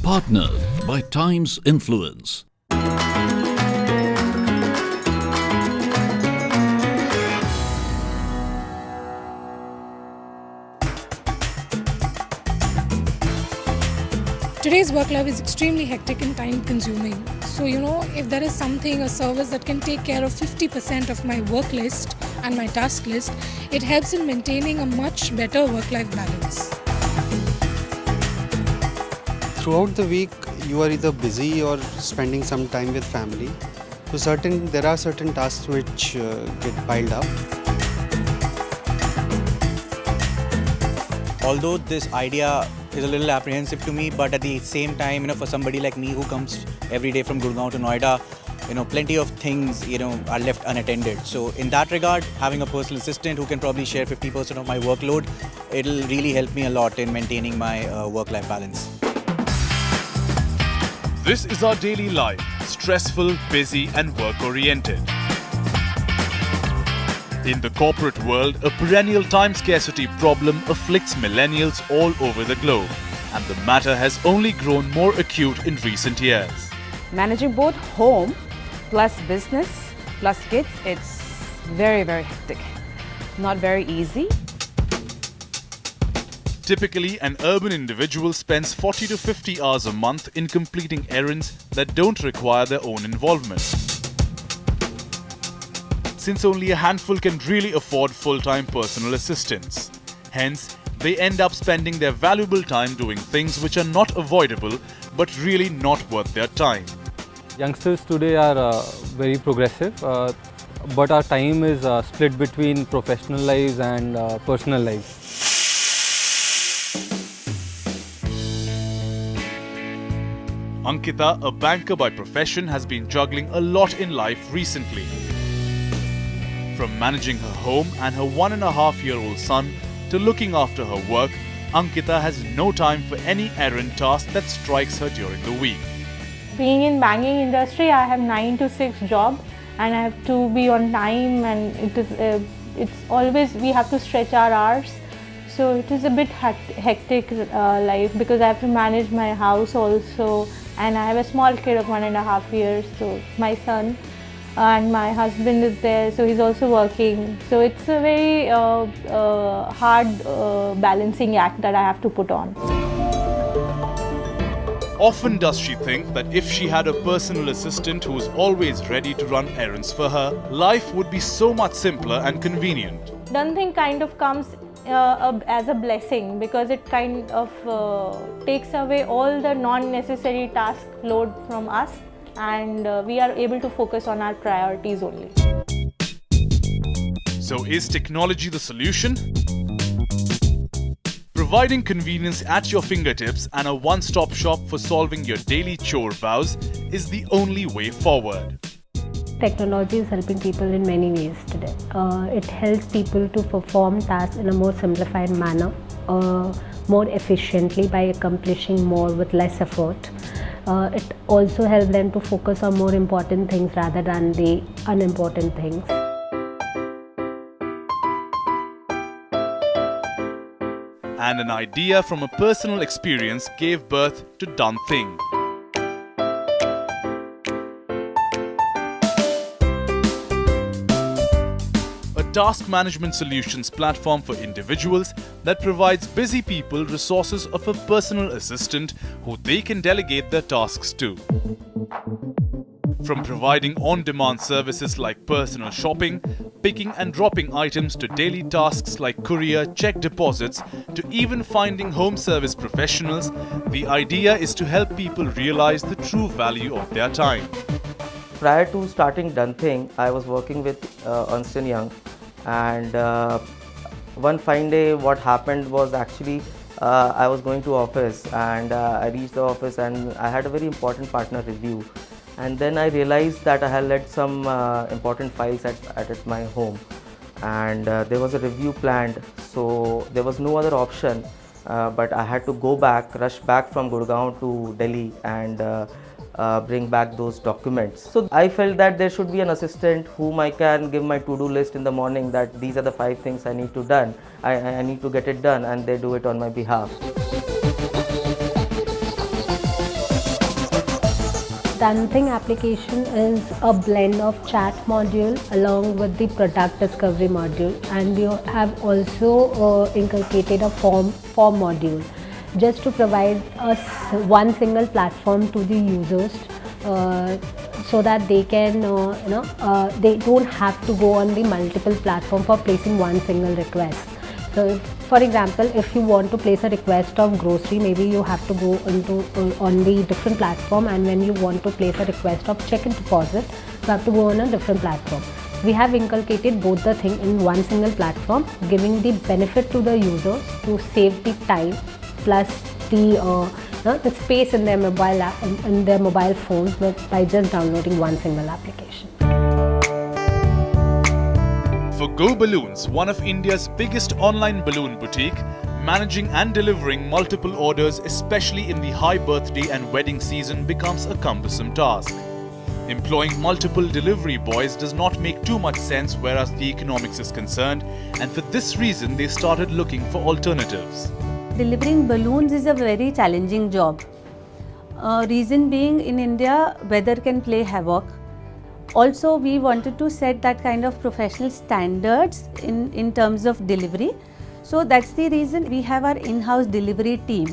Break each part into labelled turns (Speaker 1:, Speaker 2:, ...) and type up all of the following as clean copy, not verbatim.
Speaker 1: Partnered by Time's Influence.
Speaker 2: Today's work life is extremely hectic and time consuming. So, if there is something, a service that can take care of 50% of my work list and my task list, it helps in maintaining a much better work-life balance.
Speaker 3: Throughout the week, you are either busy or spending some time with family. So there are certain tasks which get piled up.
Speaker 4: Although this idea is a little apprehensive to me, but at the same time, for somebody like me who comes every day from Gurgaon to Noida, plenty of things, are left unattended. So in that regard, having a personal assistant who can probably share 50% of my workload, it'll really help me a lot in maintaining my work-life balance.
Speaker 5: This is our daily life, stressful, busy and work-oriented. In the corporate world, a perennial time scarcity problem afflicts millennials all over the globe, and the matter has only grown more acute in recent years.
Speaker 6: Managing both home plus business plus kids, it's very, very hectic. Not very easy.
Speaker 5: Typically, an urban individual spends 40 to 50 hours a month in completing errands that don't require their own involvement. Since only a handful can really afford full-time personal assistants. Hence, they end up spending their valuable time doing things which are not avoidable but really not worth their time.
Speaker 7: Youngsters today are very progressive, but our time is split between professional lives and personal lives.
Speaker 5: Ankita, a banker by profession, has been juggling a lot in life recently. From managing her home and her 1.5-year-old son to looking after her work, Ankita has no time for any errand task that strikes her during the week.
Speaker 8: Being in banking industry, I have 9 to 6 job and I have to be on time, and it's always we have to stretch our hours. So it is a bit hectic life because I have to manage my house also, and I have a small kid of 1.5 years, so my son, and my husband is there, so he's also working. So it's a very hard balancing act that I have to put on.
Speaker 5: Often does she think that if she had a personal assistant who is always ready to run errands for her, life would be so much simpler and convenient.
Speaker 8: DoneThing kind of comes as a blessing because it kind of takes away all the non-necessary task load from us, and we are able to focus on our priorities only.
Speaker 5: So is technology the solution? Providing convenience at your fingertips and a one-stop shop for solving your daily chore vows is the only way forward.
Speaker 9: Technology is helping people in many ways today. It helps people to perform tasks in a more simplified manner, more efficiently by accomplishing more with less effort. It also helps them to focus on more important things rather than the unimportant things.
Speaker 5: And an idea from a personal experience gave birth to DoneThing. A task management solutions platform for individuals that provides busy people resources of a personal assistant who they can delegate their tasks to. From providing on-demand services like personal shopping, picking and dropping items to daily tasks like courier, check deposits, to even finding home service professionals, the idea is to help people realize the true value of their time.
Speaker 10: Prior to starting DoneThing, I was working with Ernst & Young, and one fine day what happened was actually I was going to office, and I reached the office and I had a very important partner review. And then I realized that I had left some important files at my home, and there was a review planned, so there was no other option, but I had to rush back from Gurgaon to Delhi and bring back those documents. So I felt that there should be an assistant whom I can give my to-do list in the morning, that these are the 5 things I need to done. I need to get it done, and they do it on my behalf.
Speaker 9: DoneThing application is a blend of chat module along with the product discovery module, and you have also inculcated a form module just to provide us one single platform to the users so that they can they don't have to go on the multiple platform for placing one single request. So for example, if you want to place a request of grocery, maybe you have to go on the different platform, and when you want to place a request of check and deposit, you have to go on a different platform. We have inculcated both the thing in one single platform, giving the benefit to the users to save the time plus the space in their mobile phones by just downloading one single application.
Speaker 5: For Go Balloons, one of India's biggest online balloon boutique, managing and delivering multiple orders, especially in the high birthday and wedding season, becomes a cumbersome task. Employing multiple delivery boys does not make too much sense whereas the economics is concerned, and for this reason they started looking for alternatives.
Speaker 11: Delivering balloons is a very challenging job. Reason being, in India, weather can play havoc. Also, we wanted to set that kind of professional standards in terms of delivery. So that's the reason we have our in-house delivery team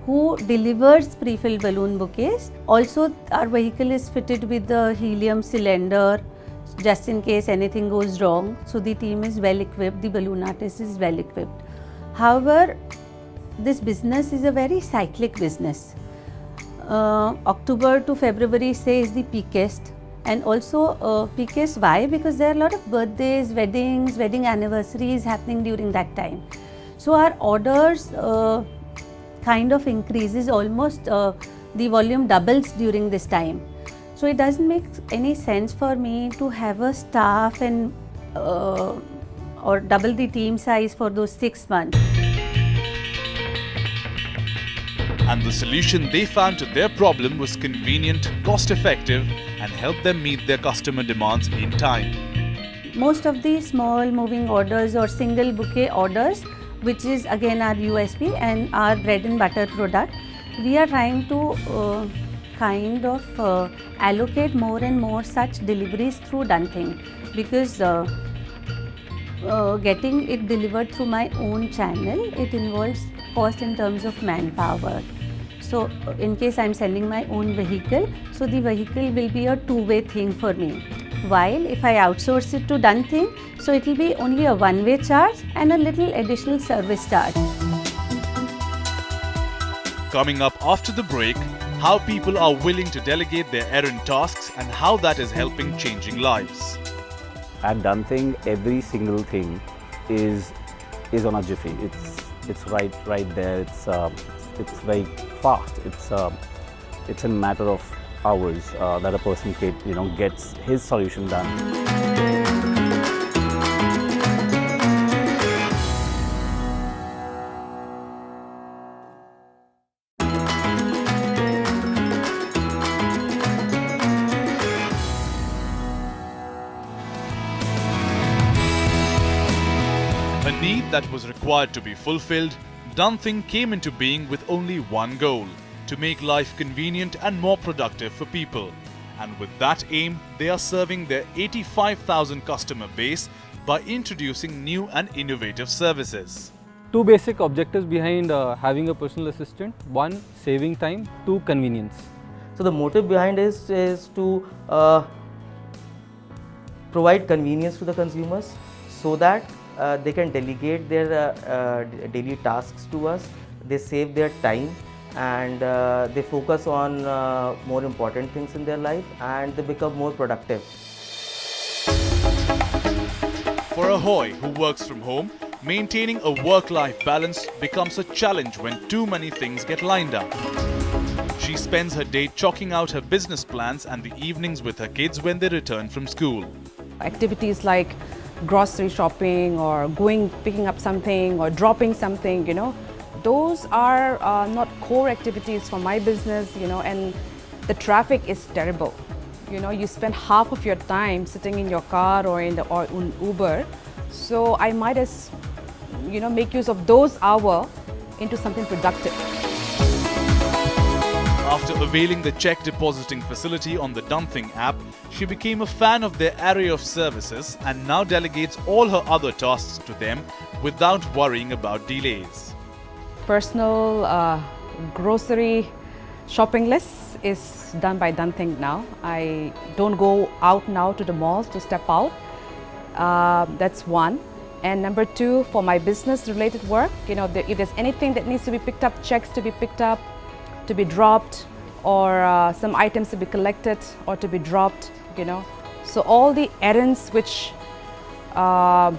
Speaker 11: who delivers pre-filled balloon bouquets. Also, our vehicle is fitted with the helium cylinder just in case anything goes wrong. So the team is well equipped, the balloon artist is well equipped. However, this business is a very cyclic business. October to February, say, is the peakest. And also peakest, why? Because there are a lot of birthdays, weddings, wedding anniversaries happening during that time. So our orders kind of increases, almost the volume doubles during this time. So it doesn't make any sense for me to have a staff and or double the team size for those 6 months.
Speaker 5: And the solution they found to their problem was convenient, cost-effective, and helped them meet their customer demands in time.
Speaker 11: Most of the small moving orders or single bouquet orders, which is again our USP and our bread and butter product, we are trying to allocate more and more such deliveries through DoneThing, because getting it delivered through my own channel, it involves cost in terms of manpower. So in case I am sending my own vehicle, so the vehicle will be a two-way thing for me. While if I outsource it to DoneThing, so it will be only a one-way charge and a little additional service charge.
Speaker 5: Coming up after the break, how people are willing to delegate their errand tasks and how that is helping changing lives.
Speaker 12: At DoneThing, every single thing is on a jiffy. It's right there. It's very fast. It's a matter of hours that a person gets his solution done.
Speaker 5: A need that was required to be fulfilled, DoneThing came into being with only one goal: to make life convenient and more productive for people. And with that aim, they are serving their 85,000 customer base by introducing new and innovative services.
Speaker 7: Two basic objectives behind having a personal assistant: one, saving time; two, convenience.
Speaker 10: So the motive behind is to provide convenience to the consumers so that they can delegate their daily tasks to us, they save their time, and they focus on more important things in their life, and they become more productive.
Speaker 5: For a Hoy who works from home, Maintaining a work-life balance becomes a challenge when too many things get lined up. She spends her day chalking out her business plans and the evenings with her kids when they return from school.
Speaker 6: Activities like grocery shopping or picking up something or dropping something, those are not core activities for my business, and the traffic is terrible. You spend half of your time sitting in your car or in Uber. So I might as, make use of those hours into something productive.
Speaker 5: After availing the check depositing facility on the DoneThing app, she became a fan of their array of services and now delegates all her other tasks to them without worrying about delays.
Speaker 6: Personal grocery shopping list is done by DoneThing now. I don't go out now to the mall to step out. That's one. And number two, for my business related work, if there's anything that needs to be picked up, checks to be picked up, to be dropped, or some items to be collected or to be dropped, So all the errands which help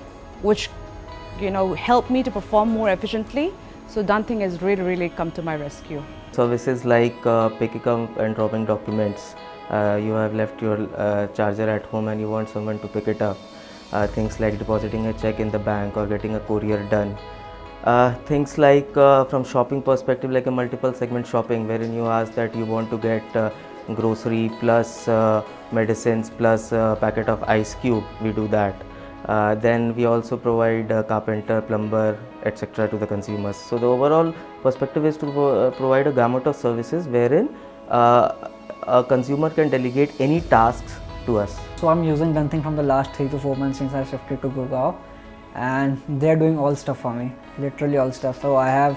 Speaker 6: me to perform more efficiently. So DoneThing has really come to my rescue.
Speaker 10: Services like picking up and dropping documents. You have left your charger at home and you want someone to pick it up. Things like depositing a check in the bank or getting a courier done. Things like from shopping perspective, like a multiple segment shopping, wherein you ask that you want to get grocery plus medicines plus a packet of ice cube, we do that. Then we also provide carpenter, plumber, etc. to the consumers. So the overall perspective is to provide a gamut of services wherein a consumer can delegate any tasks to us.
Speaker 13: So I'm using DoneThing from the last 3 to 4 months since I shifted to Gurgaon, and they're doing all stuff for me, literally all stuff. So I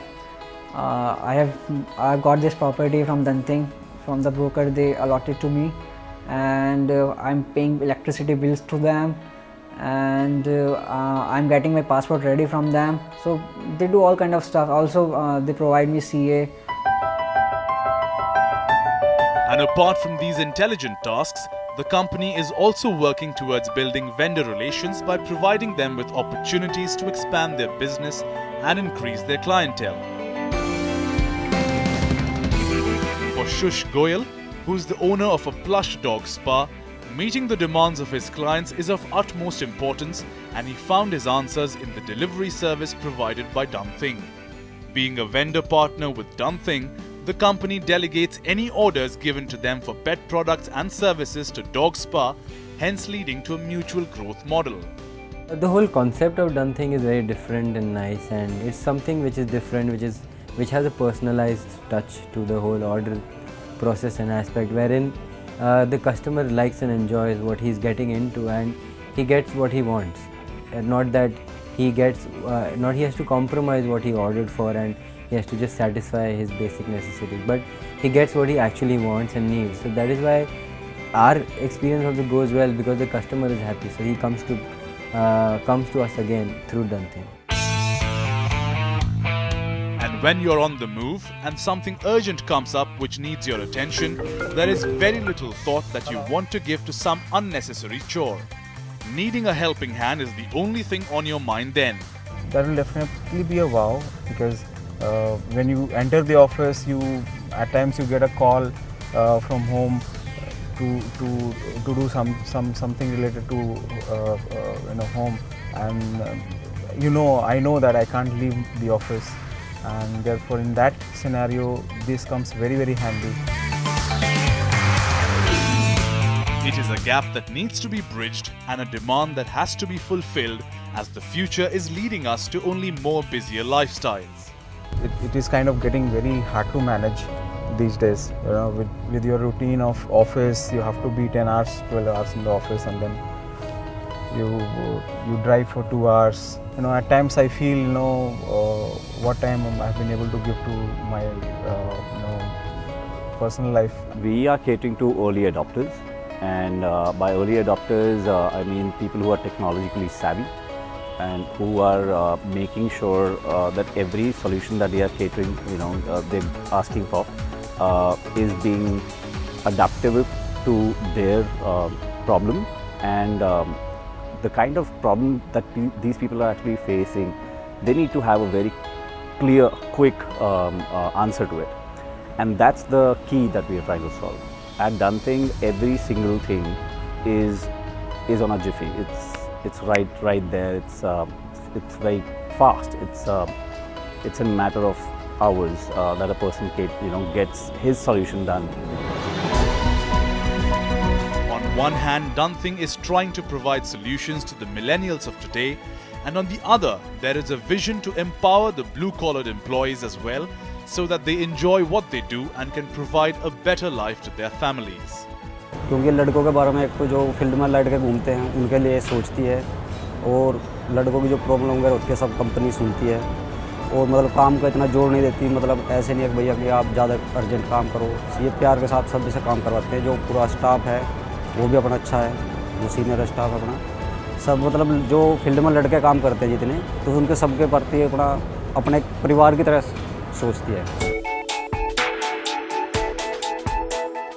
Speaker 13: got this property from DoneThing, from the broker they allotted to me, and I'm paying electricity bills to them, and I'm getting my passport ready from them. So they do all kind of stuff. Also they provide me CA.
Speaker 5: And apart from these intelligent tasks, the company is also working towards building vendor relations by providing them with opportunities to expand their business and increase their clientele. For Shush Goyal, who is the owner of a plush dog spa, meeting the demands of his clients is of utmost importance, and he found his answers in the delivery service provided by DoneThing. Being a vendor partner with DoneThing, the company delegates any orders given to them for pet products and services to Dog Spa, hence leading to a mutual growth model.
Speaker 14: The whole concept of DoneThing is very different and nice, and it's something which is different, which has a personalized touch to the whole order process and aspect, wherein the customer likes and enjoys what he's getting into, and he gets what he wants, and not that he has to compromise what he ordered for, and he has to just satisfy his basic necessities, but he gets what he actually wants and needs. So that is why our experience also goes well, because the customer is happy, so he comes to us again through DoneThing.
Speaker 5: And when you're on the move and something urgent comes up which needs your attention, there is very little thought that you want to give to some unnecessary chore. Needing a helping hand is the only thing on your mind then.
Speaker 15: That will definitely be a wow, because when you enter the office, at times you get a call from home to do something related to home, and I know that I can't leave the office, and therefore in that scenario this comes very handy.
Speaker 5: It is a gap that needs to be bridged and a demand that has to be fulfilled, as the future is leading us to only more busier lifestyles.
Speaker 15: It is kind of getting very hard to manage these days. With your routine of office, you have to be 10 hours, 12 hours in the office, and then you drive for 2 hours. At times I feel, what time I've been able to give to my personal life.
Speaker 12: We are catering to early adopters, and by early adopters, I mean people who are technologically savvy, and who are making sure that every solution that they are catering, they're asking for, is being adaptable to their problem, and the kind of problem that these people are actually facing they need to have a very clear, quick answer to it. And that's the key that we are trying to solve. At DoneThing, every single thing is on a jiffy. It's right there. It's very fast. It's a matter of hours that a person gets his solution done.
Speaker 5: On one hand, DoneThing is trying to provide solutions to the millennials of today, and on the other, there is a vision to empower the blue-collared employees as well, so that they enjoy what they do and can provide a better life to their families.
Speaker 16: क्योंकि लड़कों के बारे में एक तो जो field में लड़के घूमते हैं उनके लिए सोचती है, और लड़कों की जो प्रॉब्लम वगैरह होती है सब कंपनी सुनती है, और मतलब काम का इतना जोर नहीं देती, मतलब ऐसे नहीं है भैया कि आप ज़्यादा अर्जेंट काम करो, ये प्यार के साथ सब से काम करवाते हैं। जो पूरा स्टाफ है वो भी अपना अच्छा है, जो सीनियर स्टाफ अपना सब मतलब जो फील्ड में लड़के काम करते हैं जितने, तो उनके सबके प्रति अपने परिवार की तरह सोचती है।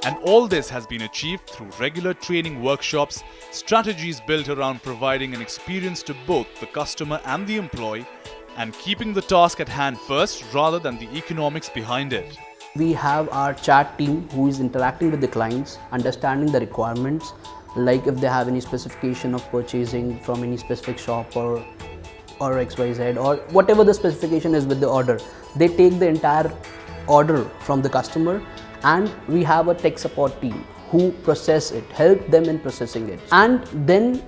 Speaker 5: And all this has been achieved through regular training workshops, strategies built around providing an experience to both the customer and the employee, and keeping the task at hand first rather than the economics behind it.
Speaker 17: We have our chat team who is interacting with the clients, understanding the requirements, like if they have any specification of purchasing from any specific shop or XYZ, or whatever the specification is with the order. They take the entire order from the customer, and we have a tech support team who process it, help them in processing it. And then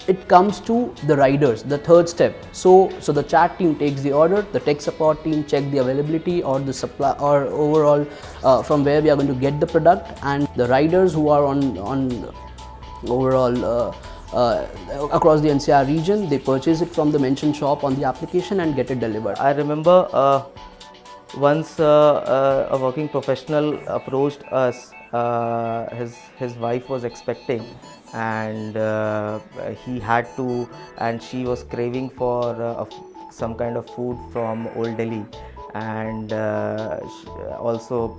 Speaker 17: it comes to the riders, the third step. So the chat team takes the order, the tech support team check the availability or the supply or overall from where we are going to get the product, and the riders who are on overall across the NCR region, they purchase it from the mentioned shop on the application and get it delivered.
Speaker 10: I remember once a working professional approached us. His wife was expecting, and he had to, and she was craving for some kind of food from Old Delhi, and also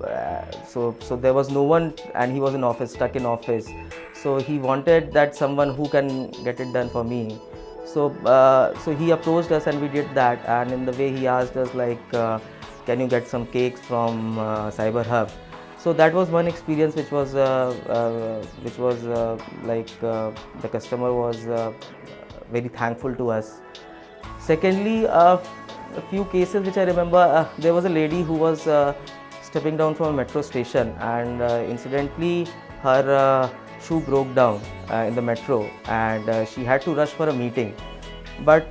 Speaker 10: so there was no one, and he was in office, stuck in office, so he wanted that someone who can get it done for me. So he approached us and we did that, and in the way he asked us like, can you get some cakes from Cyber Hub? So that was one experience which was like the customer was very thankful to us. Secondly, a few cases which I remember, there was a lady who was stepping down from a metro station, and incidentally her shoe broke down in the metro, and she had to rush for a meeting. But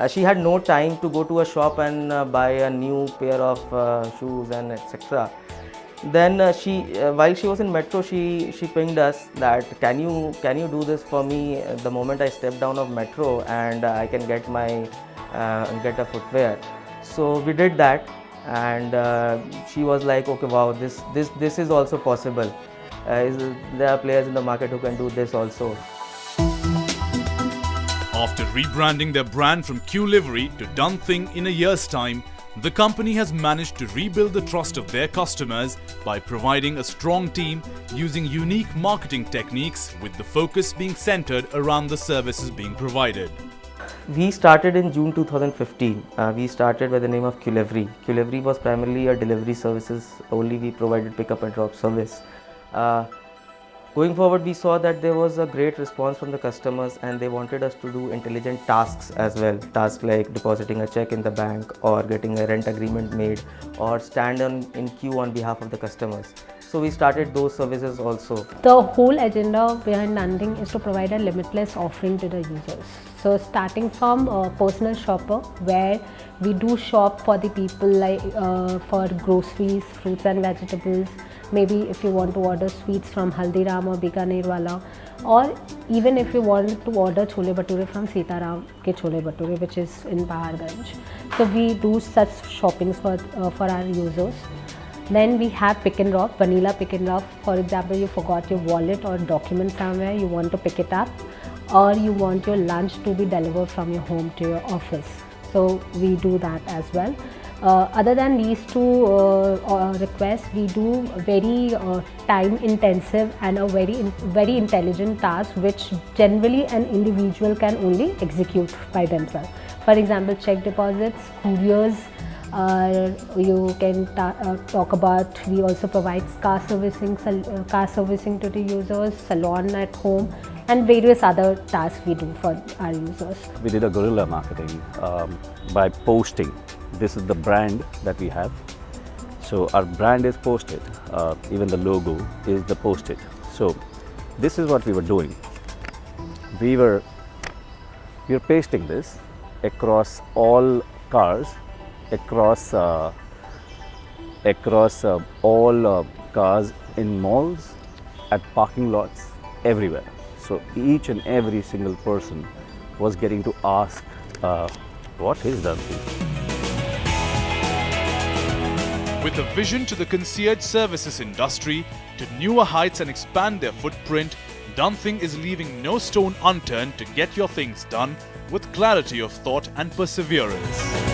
Speaker 10: she had no time to go to a shop and buy a new pair of shoes and etc. Then while she was in metro, she pinged us that can you do this for me the moment I step down of metro, and I can get my get a footwear. So we did that, and she was like, okay, wow, this is also possible. There are players in the market who can do this also.
Speaker 5: After rebranding their brand from Q Livery to DoneThing in a year's time, the company has managed to rebuild the trust of their customers by providing a strong team using unique marketing techniques, with the focus being centered around the services being provided.
Speaker 10: We started in June 2015. We started by the name of Q Livery. Q Livery was primarily a delivery services, only we provided pickup and drop service. Going forward, we saw that there was a great response from the customers, and they wanted us to do intelligent tasks as well. Tasks like depositing a check in the bank, or getting a rent agreement made, or stand in queue on behalf of the customers. So we started those services also.
Speaker 9: The whole agenda behind DoneThing is to provide a limitless offering to the users. So starting from a personal shopper, where we do shop for the people, like for groceries, fruits and vegetables. Maybe if you want to order sweets from Haldiram or Bikaner Wala, or even if you want to order chole bhature from Sitaram ke chole bhature, which is in Paharganj. So we do such shoppings for our users. Then we have pick and drop, vanilla pick and drop. For example, you forgot your wallet or document somewhere, you want to pick it up, or you want your lunch to be delivered from your home to your office. So we do that as well. Other than these two requests, we do very time intensive and a very intelligent task, which generally an individual can only execute by themselves. For example, check deposits, couriers. You can talk about, we also provide car servicing to the users, salon at home, and various other tasks we do for our users.
Speaker 12: We did a guerrilla marketing by posting. This is the brand that we have. So our brand is posted, even the logo is the posted. So this is what we were doing. We were pasting this across all cars, across all cars in malls, at parking lots, everywhere. So each and every single person was getting to ask, what is DoneThing?
Speaker 5: With a vision to the concierge services industry to newer heights and expand their footprint, DoneThing is leaving no stone unturned to get your things done with clarity of thought and perseverance.